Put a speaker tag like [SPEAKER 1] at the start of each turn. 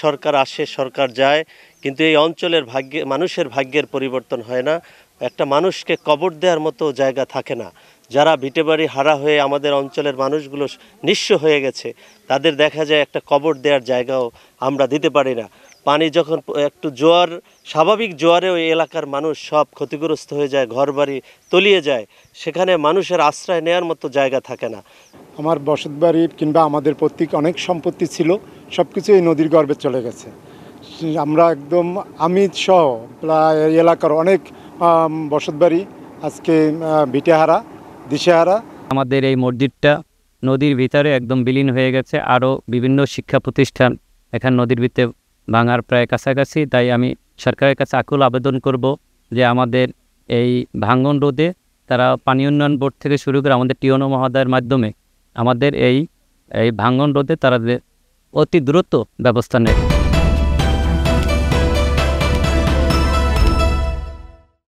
[SPEAKER 1] সরকার আসে, সরকার যায়, কিন্তু এই অঞ্চলের মানুষের ভাগ্যের পরিবর্তন হয় না। একটা মানুষকে কবর দেওয়ার মতো জায়গা থাকে না। যারা ভিটেবাড়ি হারা হয়ে আমাদের অঞ্চলের মানুষগুলো নিঃস্ব হয়ে গেছে, তাদের দেখা যায় একটা কবর দেওয়ার জায়গাও আমরা দিতে পারি না। পানি যখন একটু জোয়ার, স্বাভাবিক জোয়ারে ওই এলাকার মানুষ সব ক্ষতিগ্রস্ত হয়ে যায়, ঘরবাড়ি তলিয়ে যায়, সেখানে মানুষের আশ্রয় নেওয়ার মতো জায়গা থাকে না।
[SPEAKER 2] আমার বসতবাড়ির কিংবা আমাদের প্রত্যেক অনেক সম্পত্তি ছিল, সব কিছু এই নদীর গর্ভে চলে গেছে। আমরা একদম সহ প্রায় এই এলাকার অনেক বসতবাড়ি আজকে ভিটেহারা, দিশেহারা।
[SPEAKER 3] আমাদের এই মসজিদটা নদীর ভিতরে একদম বিলীন হয়ে গেছে। আরও বিভিন্ন শিক্ষা প্রতিষ্ঠান এখানে নদীর ভিতরে ভাঙার প্রায় কাছাকাছি। তাই আমি সরকারের কাছে আকুল আবেদন করব যে আমাদের এই ভাঙন রোধে তারা পানি উন্নয়ন বোর্ড থেকে শুরু করে আমাদের টিওনো মহোদয়ের মাধ্যমে আমাদের এই ভাঙন রোধে তারা অতি দ্রুত ব্যবস্থা নেয়।